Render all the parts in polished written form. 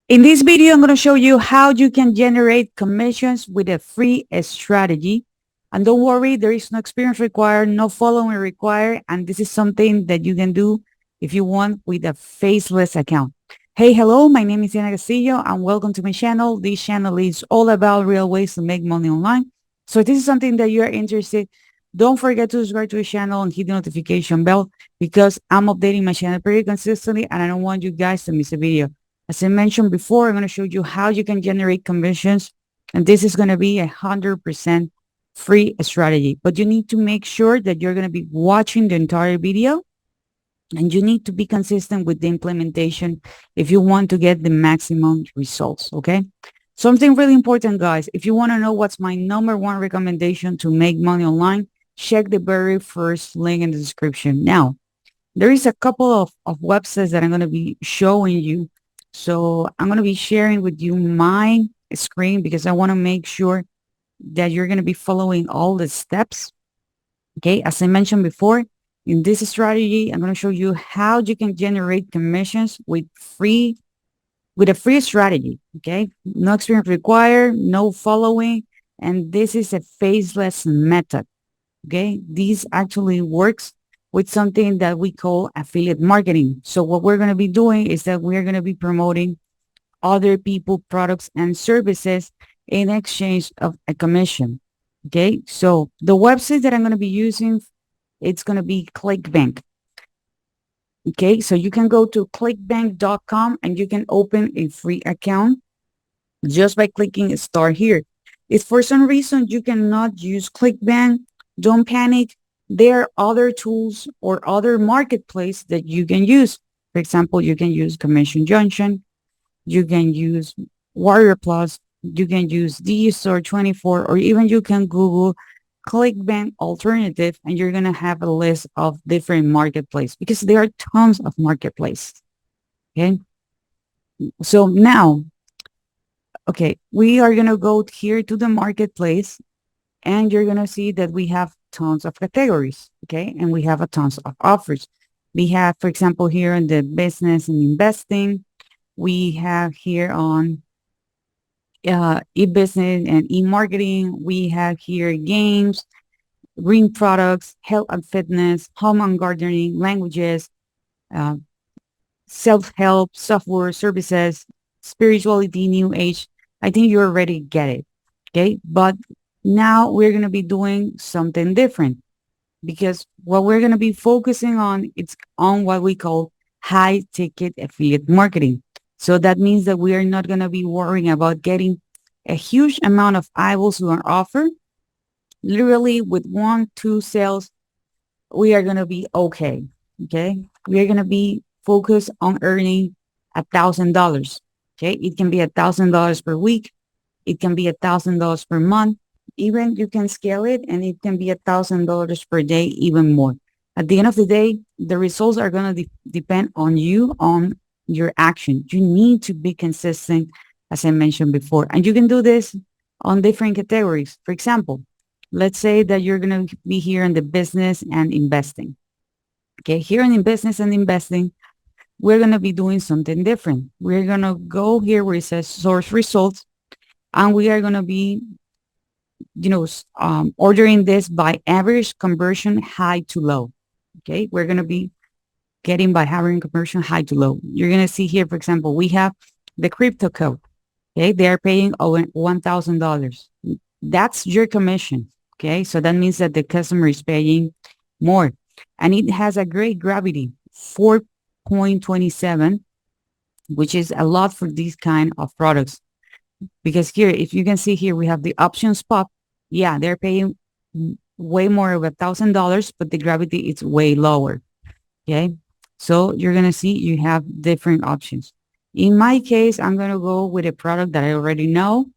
In this video, I'm going to show you how you can generate commissions with a free strategy. And don't worry, there is no experience required, no following required, and this is something that you can do if you want with a faceless account. Hey, hello, my name is Diana Castillo and welcome to my channel. This channel is all about real ways to make money online. So if this is something that you're interested, don't forget to subscribe to the channel and hit the notification bell because I'm updating my channel pretty consistently and I don't want you guys to miss a video. As I mentioned before, I'm going to show you how you can generate commissions, and this is going to be 100% free strategy. But you need to make sure that you're going to be watching the entire video, and you need to be consistent with the implementation if you want to get the maximum results, okay? Something really important, guys. If you want to know what's my number one recommendation to make money online, check the very first link in the description. Now, there is a couple of websites that I'm going to be showing you. So I'm going to be sharing with you my screen because I want to make sure that you're going to be following all the steps. Okay. As I mentioned before, in this strategy, I'm going to show you how you can generate commissions with a free strategy. Okay. No experience required, no following. And this is a faceless method. Okay. This actually works with something that we call affiliate marketing. So what we're going to be doing is that we're going to be promoting other people, products, and services in exchange of a commission. Okay. So the website that I'm going to be using, it's going to be ClickBank. Okay. So you can go to clickbank.com and you can open a free account just by clicking start here. If for some reason you cannot use ClickBank, don't panic. There are other tools or other marketplace that you can use. For example, you can use Commission Junction, you can use Warrior Plus, you can use DStore24, or even you can Google ClickBank alternative, and you're gonna have a list of different marketplace because there are tons of marketplace. Okay, so now, okay, we are gonna go here to the marketplace and you're going to see that we have tons of categories, okay? And we have a tons of offers. We have, for example, here in the business and investing, we have here on e-business and e-marketing, we have here games, green products, health and fitness, home and gardening, languages, uh, self-help, software services, spirituality, new age. I think you already get it, okay? But now we're going to be doing something different because what we're going to be focusing on, it's on what we call high ticket affiliate marketing. So that means that we are not going to be worrying about getting a huge amount of eyeballs to our offer. Literally with 1, 2 sales, we are going to be okay. Okay. We are going to be focused on earning $1,000. Okay. It can be $1,000 per week. It can be $1,000 per month. Even you can scale it and it can be $1,000 per day, even more. At the end of the day, the results are going to depend on you, on your action. You need to be consistent, as I mentioned before. And you can do this on different categories. For example, let's say that you're going to be here in the business and investing. Okay, here in the business and investing, we're going to be doing something different. We're going to go here where it says source results, and we are going to be ordering this by average conversion high to low. Okay, we're going to be getting by average conversion high to low. You're going to see here, for example, we have the crypto code. Okay, they are paying over $1,000. That's your commission. Okay, so that means that the customer is paying more, and it has a great gravity, 4.27, which is a lot for these kind of products. Because here, if you can see here, we have the options pop. Yeah, they're paying way more of $1,000, but the gravity is way lower. Okay. So you're going to see you have different options. In my case, I'm going to go with a product that I already know.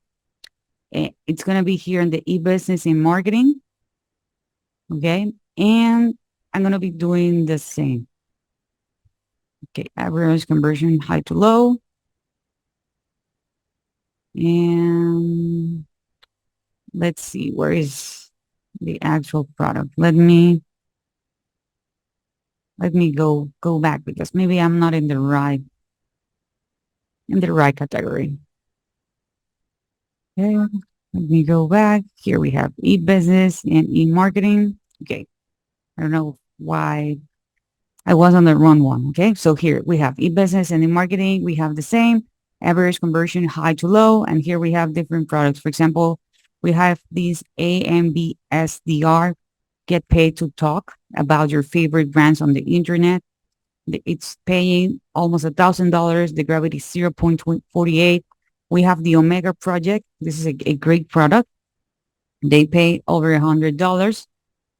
It's going to be here in the e-business and marketing. Okay. And I'm going to be doing the same. Okay. Average conversion high to low. And let's see, where is the actual product? Let me go back because maybe I'm not in the right in the right category. Okay, let me go back. Here we have e-business and e-marketing. Okay, I don't know why I was on the wrong one. Okay, so here we have e-business and e-marketing. We have the same average conversion high to low, and here we have different products. For example, we have these AMBSDR, get paid to talk about your favorite brands on the internet. It's paying almost $1,000. The gravity is 0.48. We have the Omega project. This is a great product. They pay over $100.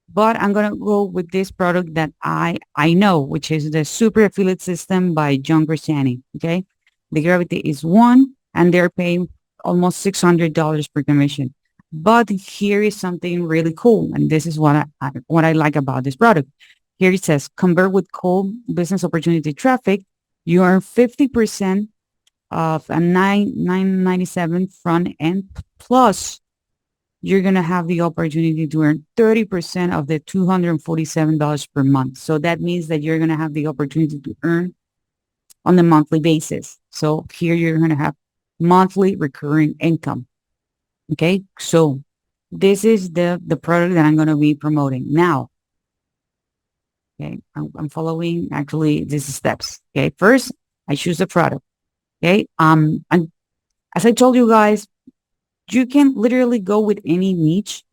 But I'm going to go with this product that I know, which is the Super Affiliate System by John Graziani. Okay. The gravity is 1 and they're paying almost $600 per commission. But here is something really cool. And this is what I like about this product. Here it says, convert with cold business opportunity traffic. You earn 50% of a $997 front end, plus you're going to have the opportunity to earn 30% of the $247 per month. So that means that you're going to have the opportunity to earn on a monthly basis. So here you're going to have monthly recurring income. Okay. So this is the product that I'm going to be promoting now. Okay. I'm following actually these steps. Okay. First, I choose the product. Okay. And as I told you guys, you can literally go with any niche.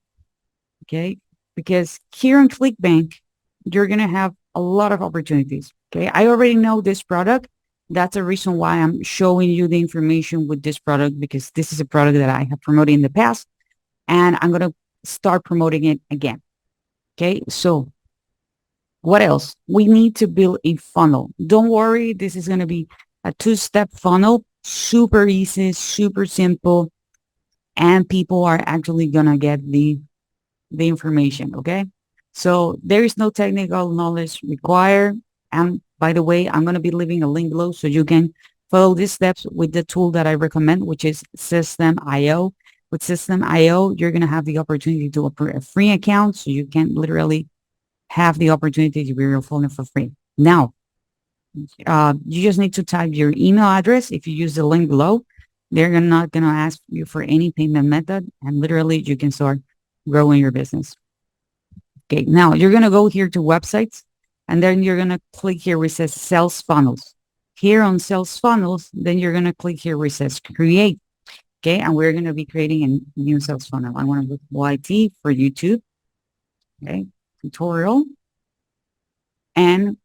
Okay. Because here on ClickBank, you're going to have a lot of opportunities. Okay. I already know this product. That's the reason why I'm showing you the information with this product, because this is a product that I have promoted in the past and I'm going to start promoting it again. Okay. So what else? We need to build a funnel. Don't worry. This is going to be a 2-step funnel, super easy, super simple. And people are actually going to get the information. Okay. So there is no technical knowledge required. And by the way, I'm going to be leaving a link below so you can follow these steps with the tool that I recommend, which is System.io. With System.io, you're going to have the opportunity to open a free account, so you can literally have the opportunity to be your funnel for free. Now, you just need to type your email address. If you use the link below, they're not going to ask you for any payment method, and literally you can start growing your business. Okay, now you're going to go here to websites, and then you're going to click here where it says sales funnels. Here on sales funnels, then you're going to click here where it says create. Okay, and we're going to be creating a new sales funnel. I want to put YT for YouTube. Okay, tutorial. And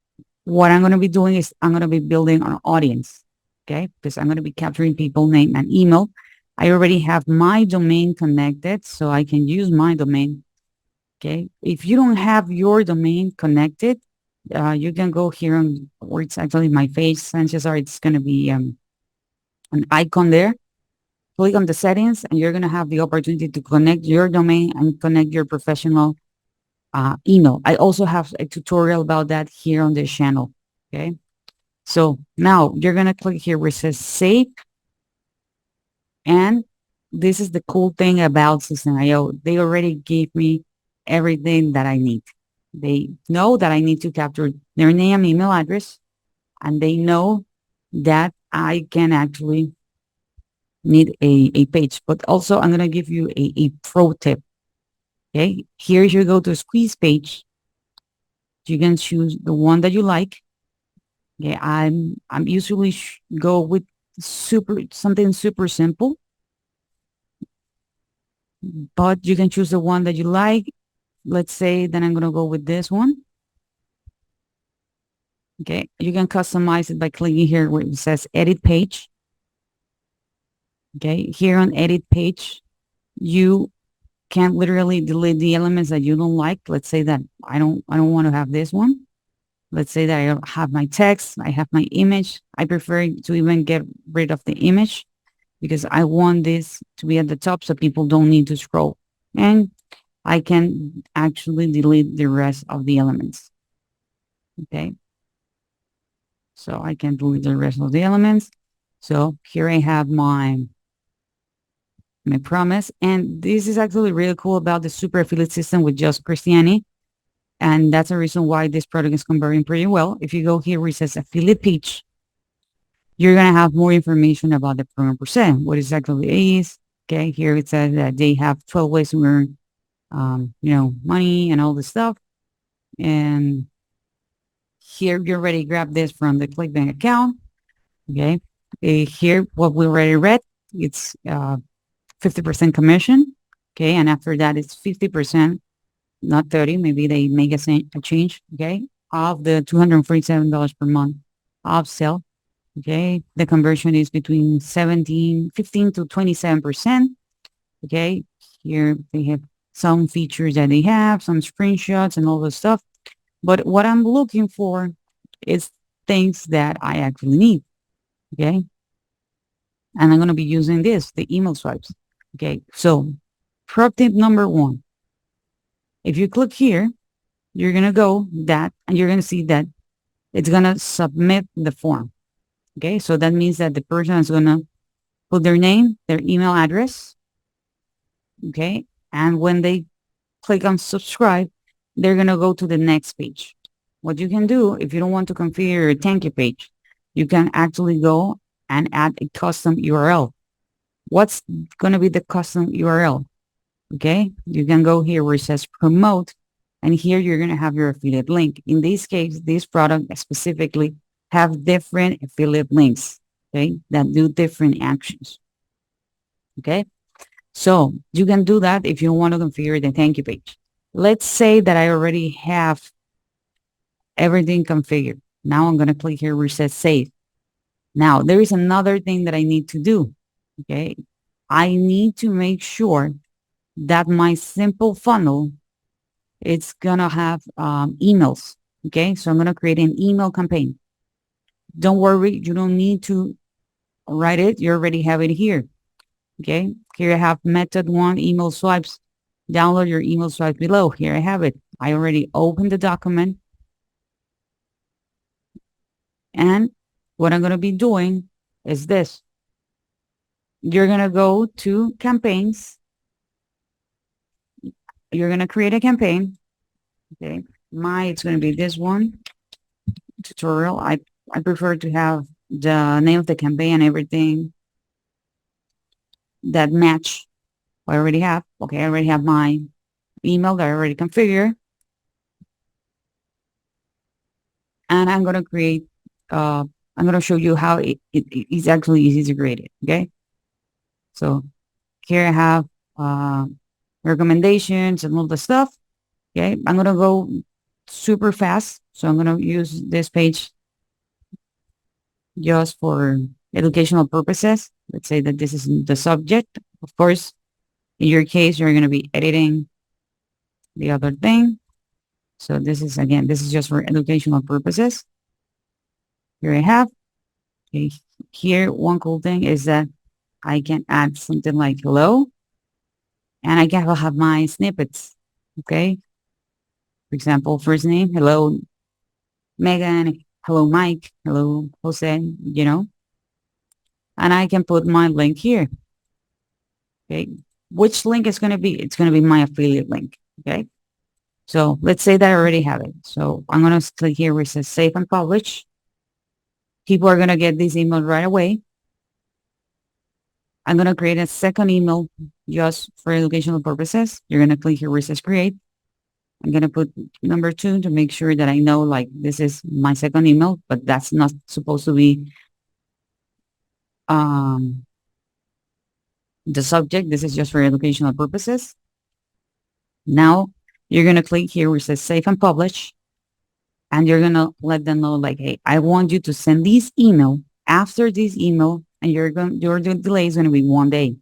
what I'm going to be doing is I'm going to be building an audience. Okay, because I'm going to be capturing people, name, and email. I already have my domain connected, so I can use my domain. Okay, if you don't have your domain connected, you can go here on where it's actually my face, Sanchez, it's going to be an icon there. Click on the settings, and you're going to have the opportunity to connect your domain and connect your professional email. I also have a tutorial about that here on this channel. Okay. So now you're going to click here where it says save. And this is the cool thing about System.io. They already gave me everything that I need. They know that I need to capture their name, email address, and they know that I can actually need a page. But also I'm going to give you a pro tip. Okay, here you go to squeeze page. You can choose the one that you like. Okay, I'm usually go with something super simple, but you can choose the one that you like. Let's say that I'm going to go with this one. Okay, you can customize it by clicking here where it says edit page. Okay, here on edit page, you can literally delete the elements that you don't like. Let's say that I don't want to have this one. Let's say that I have my text, I have my image. I prefer to even get rid of the image because I want this to be at the top so people don't need to scroll. And I can actually delete the rest of the elements. Okay. So I can delete the rest of the elements. So here I have my promise. And this is actually really cool about the super affiliate system with John Graziani. And that's the reason why this product is converting pretty well. If you go here where it says affiliate page, you're going to have more information about the program percent, what exactly it is. Okay, here it says that they have 12 ways to earn, money and all this stuff. And here you already grab this from the ClickBank account. Okay, here what we already read, it's 50% commission. Okay, and after that it's 50%, not 30. Maybe they make a change. Okay, of the $247 per month of sale. Okay, the conversion is between 15 to 27%. Okay, here they have some features that they have, some screenshots and all this stuff. But what I'm looking for is things that I actually need. Okay, and I'm going to be using the email swipes. Okay, so pro tip number one, if you click here, you're going to go that, and you're going to see that it's going to submit the form. Okay, so that means that the person is going to put their name, their email address. Okay, and when they click on subscribe, they're going to go to the next page. What you can do, if you don't want to configure a thank you page, you can actually go and add a custom URL. What's going to be the custom URL? Okay, you can go here where it says promote, and here you're going to have your affiliate link. In this case, this product specifically have different affiliate links, okay, that do different actions. Okay, so you can do that if you want to configure the thank you page. Let's say that I already have everything configured. Now I'm going to click here where it says save. Now there is another thing that I need to do. Okay, I need to make sure that my simple funnel, it's going to have emails. Okay, so I'm going to create an email campaign. Don't worry, you don't need to write it. You already have it here. Okay, here I have method one, email swipes. Download your email swipe below. Here I have it. I already opened the document. And what I'm going to be doing is this. You're going to go to campaigns. You're going to create a campaign. Okay, it's going to be this one, tutorial. I prefer to have the name of the campaign and everything that match what I already have. Okay, I already have my email that I already configured. And I'm going to create, I'm going to show you how it is actually easy to create it. Okay, so here I have recommendations and all the stuff. Okay, I'm going to go super fast. So I'm going to use this page just for educational purposes. Let's say that this is the subject. Of course, in your case, you're going to be editing the other thing. So this is, again, this is just for educational purposes. Here I have. Okay, here, one cool thing is that I can add something like hello, and I can have my snippets. Okay. For example, first name, hello, Megan, hello, Mike, hello, Jose, and I can put my link here. Okay. Which link is going to be? It's going to be my affiliate link. Okay. So let's say that I already have it. So I'm going to click here where it says save and publish. People are going to get this email right away. I'm going to create a second email just for educational purposes. You're going to click here where it says create. I'm going to put number 2 to make sure that I know like this is my second email, but that's not supposed to be the subject. This is just for educational purposes. Now you're going to click here where it says save and publish. And you're going to let them know like, hey, I want you to send this email after this email, and your delay is going to be 1 day.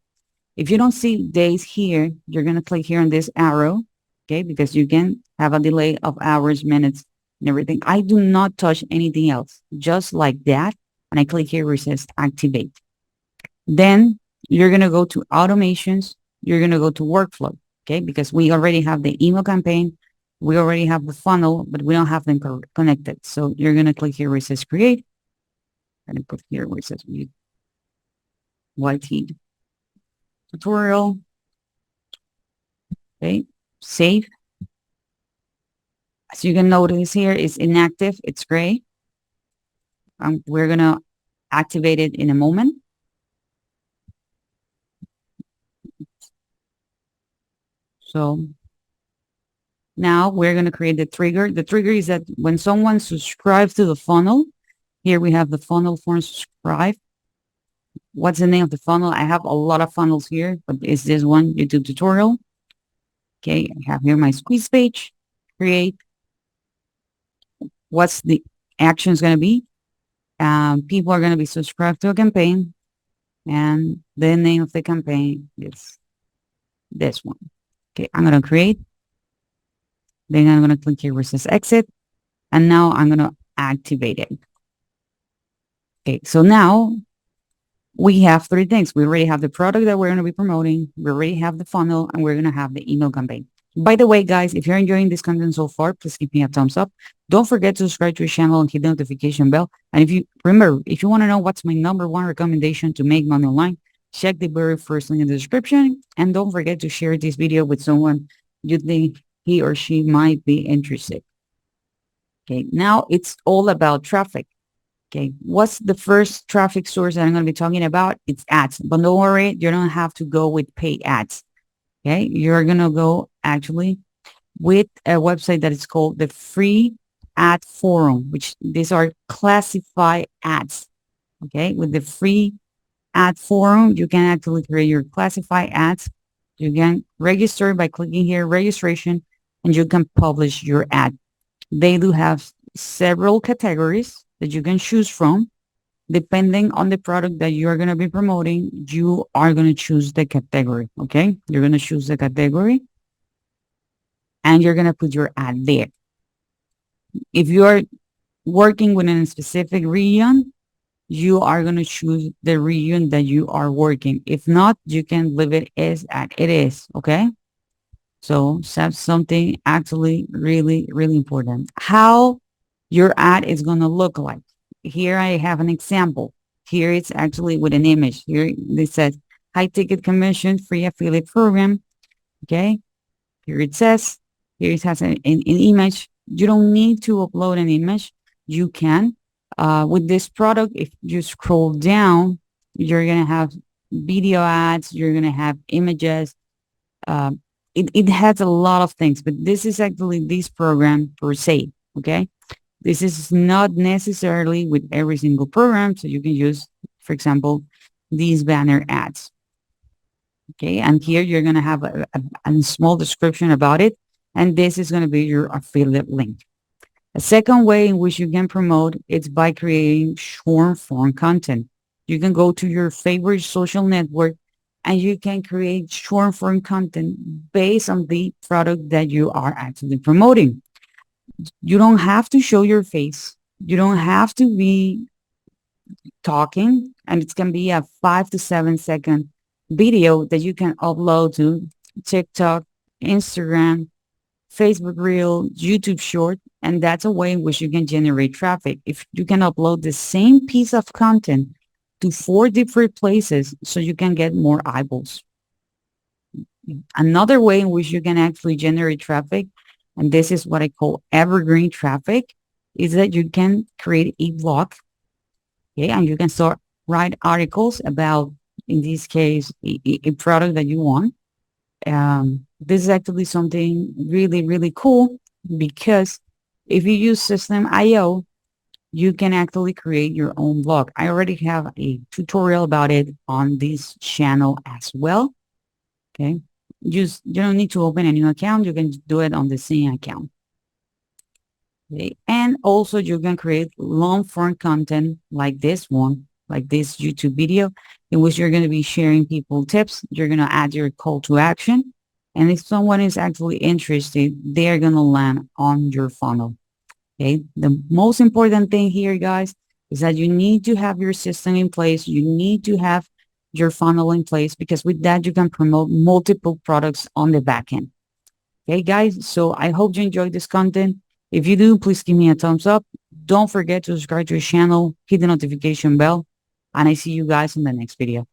If you don't see days here, you're going to click here on this arrow, okay, because you can have a delay of hours, minutes, and everything. I do not touch anything else, just like that. And I click here where it says activate. Then you're going to go to automations. You're going to go to workflow, okay, because we already have the email campaign. We already have the funnel, but we don't have them connected. So you're going to click here where it says create. And put here where it says YT tutorial. Okay, save. As you can notice here, it's inactive. It's gray. We're going to activate it in a moment. So now we're going to create the trigger. The trigger is that when someone subscribes to the funnel, here we have the funnel for subscribe. What's the name of the funnel? I have a lot of funnels here, but it's this one, YouTube tutorial. Okay, I have here my squeeze page, create. What's the action is going to be? People are going to be subscribed to a campaign, and the name of the campaign is this one. Okay, I'm going to create. Then I'm going to click here where it says exit, and now I'm going to activate it. Okay, so now we have three things. We already have the product that we're going to be promoting. We already have the funnel, and we're going to have the email campaign. By the way, guys, if you're enjoying this content so far, please give me a thumbs up. Don't forget to subscribe to the channel and hit the notification bell. And if you want to know what's my #1 recommendation to make money online, check the very first link in the description. And don't forget to share this video with someone you think he or she might be interested. Okay, now it's all about traffic. Okay, what's the first traffic source that I'm going to be talking about? It's ads. But don't worry, you don't have to go with paid ads. Okay, you're going to go actually with a website that is called the Free Ad Forum, which these are classified ads. Okay, with the Free Ad Forum, you can actually create your classified ads. You can register by clicking here, registration, and you can publish your ad. They do have several categories that you can choose from. Depending on the product that you are going to be promoting, you are going to choose the category, okay? You're going to choose the category, and you're going to put your ad there. If you are working within a specific region, you are going to choose the region that you are working. If not, you can leave it as it is, okay? So that's something actually really, really important. How your ad is going to look like. Here I have an example. Here it's actually with an image. Here it says high ticket commission free affiliate program. Okay. Here it says, here it has an image. You don't need to upload an image. You can. With this product, if you scroll down, you're going to have video ads. You're going to have images. It has a lot of things, but this is actually this program per se. Okay. This is not necessarily with every single program. So you can use, for example, these banner ads. Okay. And here you're going to have a small description about it. And this is going to be your affiliate link. A second way in which you can promote is by creating short form content. You can go to your favorite social network and you can create short form content based on the product that you are actually promoting. You don't have to show your face. You don't have to be talking, and it can be a 5 to 7 second video that you can upload to TikTok, Instagram, Facebook Reel, YouTube Short, and that's a way in which you can generate traffic. If you can upload the same piece of content to 4 different places so you can get more eyeballs. Another way in which you can actually generate traffic, and this is what I call evergreen traffic, is that you can create a blog, okay, and you can start write articles about, in this case, a product that you want. This is actually something really, really cool because if you use System.io, you can actually create your own blog. I already have a tutorial about it on this channel as well, okay? You don't need to open a new account. You can do it on the same account. Okay. And also you can create long form content like this one, like this YouTube video, in which you're going to be sharing people tips. You're going to add your call to action. And if someone is actually interested, they're going to land on your funnel. Okay. The most important thing here, guys, is that you need to have your system in place. You need to have your funnel in place, because with that, you can promote multiple products on the back end. Okay, guys. So I hope you enjoyed this content. If you do, please give me a thumbs up. Don't forget to subscribe to the channel, hit the notification bell, and I see you guys in the next video.